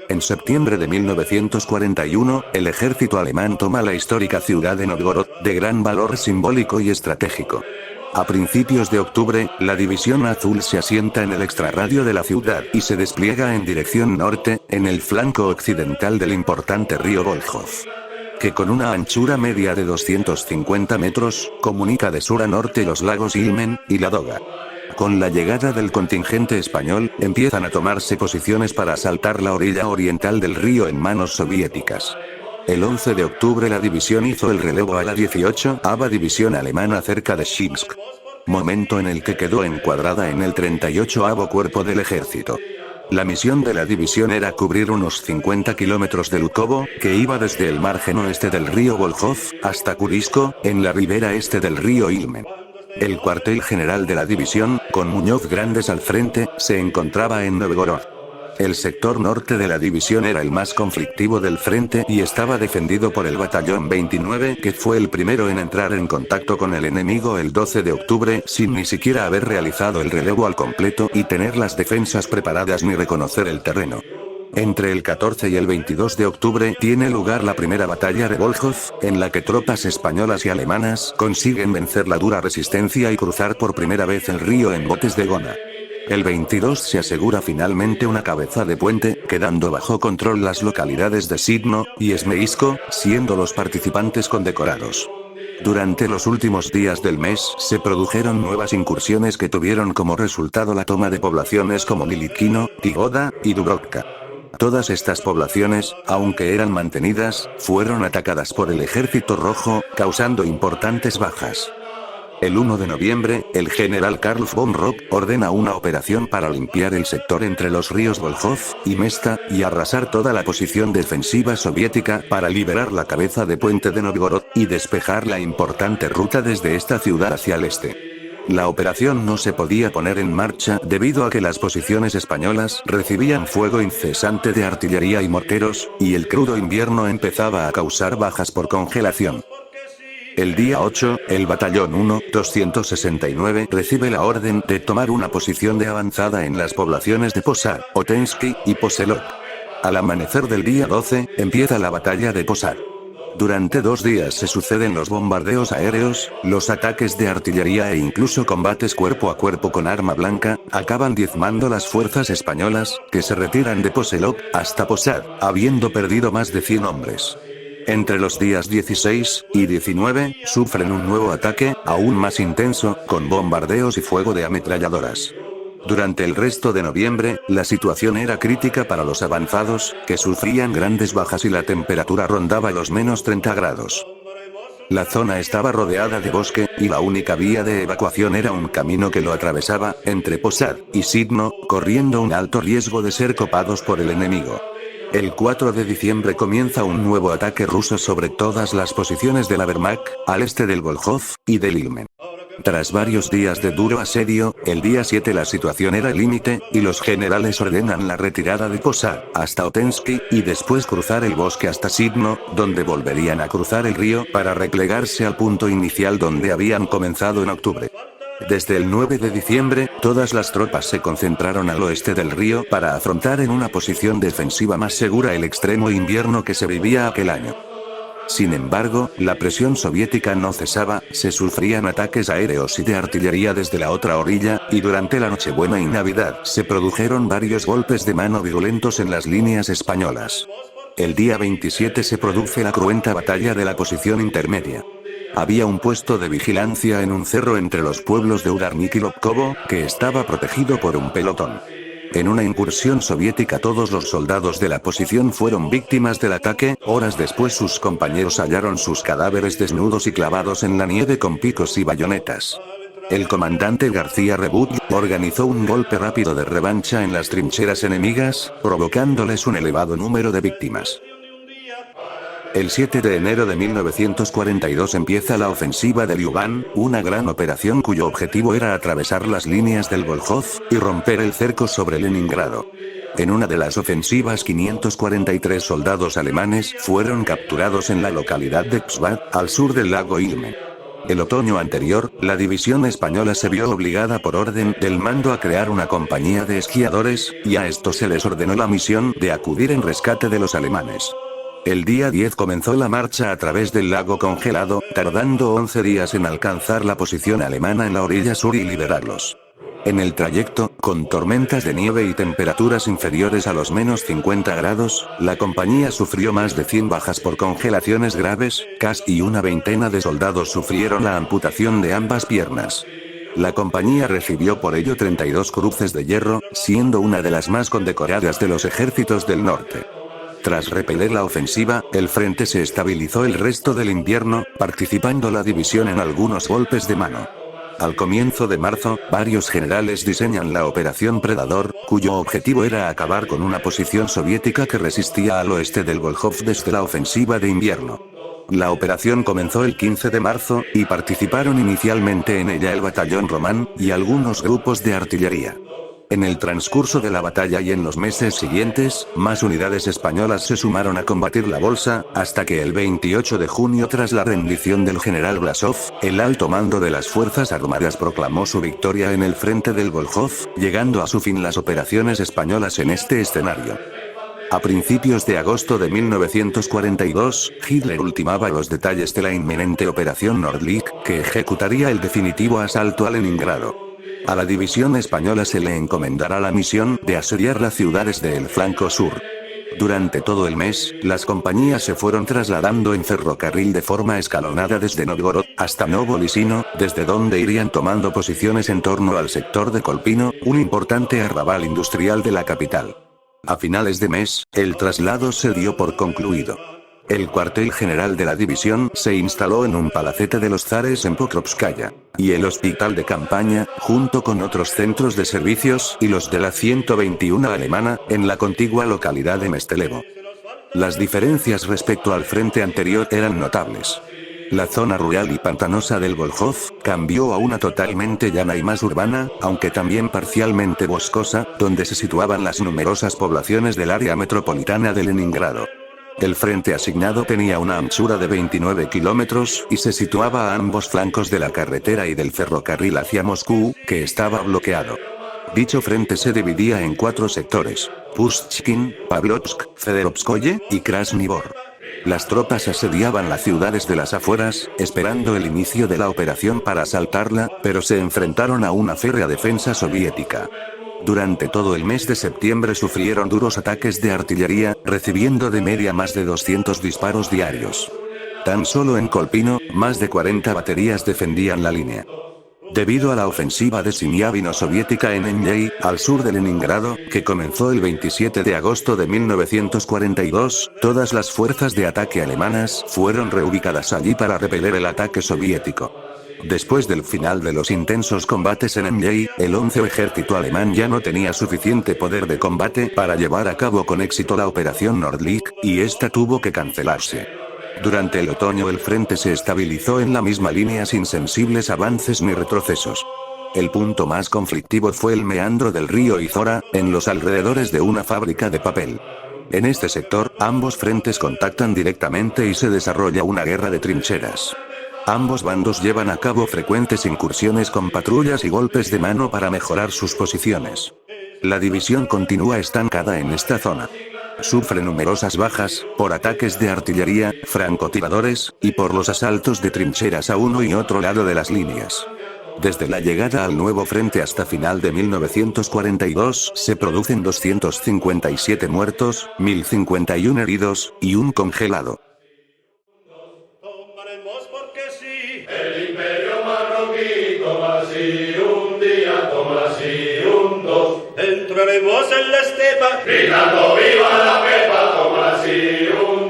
En septiembre de 1941, el ejército alemán toma la histórica ciudad de Novgorod, de gran valor simbólico y estratégico. A principios de octubre, la División Azul se asienta en el extrarradio de la ciudad y se despliega en dirección norte, en el flanco occidental del importante río Volkhov, que con una anchura media de 250 metros, comunica de sur a norte los lagos Ilmen y Ladoga. Con la llegada del contingente español, empiezan a tomarse posiciones para asaltar la orilla oriental del río en manos soviéticas. El 11 de octubre la división hizo el relevo a la 18ª división alemana cerca de Shinsk, momento en el que quedó encuadrada en el 38º cuerpo del ejército. La misión de la división era cubrir unos 50 kilómetros de Lukovo, que iba desde el margen oeste del río Volkhov, hasta Kurisko, en la ribera este del río Ilmen. El cuartel general de la división, con Muñoz Grandes al frente, se encontraba en Novgorod. El sector norte de la división era el más conflictivo del frente y estaba defendido por el batallón 29, que fue el primero en entrar en contacto con el enemigo el 12 de octubre, sin ni siquiera haber realizado el relevo al completo y tener las defensas preparadas ni reconocer el terreno. Entre el 14 y el 22 de octubre tiene lugar la primera batalla de Volkhov, en la que tropas españolas y alemanas consiguen vencer la dura resistencia y cruzar por primera vez el río en botes de goma. El 22 se asegura finalmente una cabeza de puente, quedando bajo control las localidades de Sidno y Esmeisko, siendo los participantes condecorados. Durante los últimos días del mes se produjeron nuevas incursiones que tuvieron como resultado la toma de poblaciones como Milikino, Tigoda y Dubrovka. Todas estas poblaciones, aunque eran mantenidas, fueron atacadas por el Ejército Rojo, causando importantes bajas. El 1 de noviembre, el general Karl von Rock ordena una operación para limpiar el sector entre los ríos Volkhov y Mesta, y arrasar toda la posición defensiva soviética para liberar la cabeza de puente de Novgorod y despejar la importante ruta desde esta ciudad hacia el este. La operación no se podía poner en marcha debido a que las posiciones españolas recibían fuego incesante de artillería y morteros, y el crudo invierno empezaba a causar bajas por congelación. El día 8, el batallón 1-269 recibe la orden de tomar una posición de avanzada en las poblaciones de Posad, Otensky y Poselok. Al amanecer del día 12, empieza la batalla de Posad. Durante 2 días se suceden los bombardeos aéreos, los ataques de artillería e incluso combates cuerpo a cuerpo con arma blanca, acaban diezmando las fuerzas españolas, que se retiran de Poselok hasta Posad, habiendo perdido más de 100 hombres. Entre los días 16 y 19, sufren un nuevo ataque, aún más intenso, con bombardeos y fuego de ametralladoras. Durante el resto de noviembre, la situación era crítica para los avanzados, que sufrían grandes bajas y la temperatura rondaba los menos 30 grados. La zona estaba rodeada de bosque, y la única vía de evacuación era un camino que lo atravesaba, entre Posad y Sidno, corriendo un alto riesgo de ser copados por el enemigo. El 4 de diciembre comienza un nuevo ataque ruso sobre todas las posiciones de la Wehrmacht, al este del Volkhov y del Ilmen. Tras varios días de duro asedio, el día 7 la situación era límite, y los generales ordenan la retirada de Posad hasta Otensky, y después cruzar el bosque hasta Sidno, donde volverían a cruzar el río para replegarse al punto inicial donde habían comenzado en octubre. Desde el 9 de diciembre, todas las tropas se concentraron al oeste del río para afrontar en una posición defensiva más segura el extremo invierno que se vivía aquel año. Sin embargo, la presión soviética no cesaba, se sufrían ataques aéreos y de artillería desde la otra orilla, y durante la Nochebuena y Navidad se produjeron varios golpes de mano violentos en las líneas españolas. El día 27 se produce la cruenta batalla de la posición intermedia. Había un puesto de vigilancia en un cerro entre los pueblos de Udarnik y Lobkovo, que estaba protegido por un pelotón. En una incursión soviética todos los soldados de la posición fueron víctimas del ataque, horas después sus compañeros hallaron sus cadáveres desnudos y clavados en la nieve con picos y bayonetas. El comandante García Rebut organizó un golpe rápido de revancha en las trincheras enemigas, provocándoles un elevado número de víctimas. El 7 de enero de 1942 empieza la ofensiva de Liuban, una gran operación cuyo objetivo era atravesar las líneas del Volkhov y romper el cerco sobre Leningrado. En una de las ofensivas 543 soldados alemanes fueron capturados en la localidad de Psbat, al sur del lago Ilmen. El otoño anterior, la división española se vio obligada por orden del mando a crear una compañía de esquiadores, y a estos se les ordenó la misión de acudir en rescate de los alemanes. El día 10 comenzó la marcha a través del lago congelado, tardando 11 días en alcanzar la posición alemana en la orilla sur y liberarlos. En el trayecto, con tormentas de nieve y temperaturas inferiores a los -50 grados, la compañía sufrió más de 100 bajas por congelaciones graves, casi una veintena de soldados sufrieron la amputación de ambas piernas. La compañía recibió por ello 32 cruces de hierro, siendo una de las más condecoradas de los ejércitos del norte. Tras repeler la ofensiva, el frente se estabilizó el resto del invierno, participando la división en algunos golpes de mano. Al comienzo de marzo, varios generales diseñan la Operación Predador, cuyo objetivo era acabar con una posición soviética que resistía al oeste del Volkhov desde la ofensiva de invierno. La operación comenzó el 15 de marzo, y participaron inicialmente en ella el batallón Román, y algunos grupos de artillería. En el transcurso de la batalla y en los meses siguientes, más unidades españolas se sumaron a combatir la Bolsa, hasta que el 28 de junio, tras la rendición del general Blasov, el alto mando de las Fuerzas Armadas proclamó su victoria en el frente del Volkhov, llegando a su fin las operaciones españolas en este escenario. A principios de agosto de 1942, Hitler ultimaba los detalles de la inminente Operación Nordlicht, que ejecutaría el definitivo asalto a Leningrado. A la división española se le encomendará la misión de asediar las ciudades del flanco sur. Durante todo el mes, las compañías se fueron trasladando en ferrocarril de forma escalonada desde Novgorod hasta Novolisino, desde donde irían tomando posiciones en torno al sector de Kolpino, un importante arrabal industrial de la capital. A finales de mes, el traslado se dio por concluido. El cuartel general de la división se instaló en un palacete de los zares en Pokrovskaya, y el hospital de campaña, junto con otros centros de servicios y los de la 121 alemana, en la contigua localidad de Mestelevo. Las diferencias respecto al frente anterior eran notables. La zona rural y pantanosa del Volkhov cambió a una totalmente llana y más urbana, aunque también parcialmente boscosa, donde se situaban las numerosas poblaciones del área metropolitana de Leningrado. El frente asignado tenía una anchura de 29 kilómetros, y se situaba a ambos flancos de la carretera y del ferrocarril hacia Moscú, que estaba bloqueado. Dicho frente se dividía en 4 sectores: Pushkin, Pavlovsk, Federovskoye y Krasny Bor. Las tropas asediaban las ciudades de las afueras, esperando el inicio de la operación para asaltarla, pero se enfrentaron a una férrea defensa soviética. Durante todo el mes de septiembre sufrieron duros ataques de artillería, recibiendo de media más de 200 disparos diarios. Tan solo en Kolpino, más de 40 baterías defendían la línea. Debido a la ofensiva de Siniavino soviética en Enjei, al sur de Leningrado, que comenzó el 27 de agosto de 1942, todas las fuerzas de ataque alemanas fueron reubicadas allí para repeler el ataque soviético. Después del final de los intensos combates en Enjei, el 11º ejército alemán ya no tenía suficiente poder de combate para llevar a cabo con éxito la Operación Nordlicht, y esta tuvo que cancelarse. Durante el otoño el frente se estabilizó en la misma línea sin sensibles avances ni retrocesos. El punto más conflictivo fue el meandro del río Izora, en los alrededores de una fábrica de papel. En este sector, ambos frentes contactan directamente y se desarrolla una guerra de trincheras. Ambos bandos llevan a cabo frecuentes incursiones con patrullas y golpes de mano para mejorar sus posiciones. La división continúa estancada en esta zona. Sufre numerosas bajas, por ataques de artillería, francotiradores, y por los asaltos de trincheras a uno y otro lado de las líneas. Desde la llegada al nuevo frente hasta final de 1942, se producen 257 muertos, 1051 heridos, y un congelado. El imperio marroquí, toma así un día, toma así un dos. Entraremos en la estepa, gritando viva la pepa, toma así un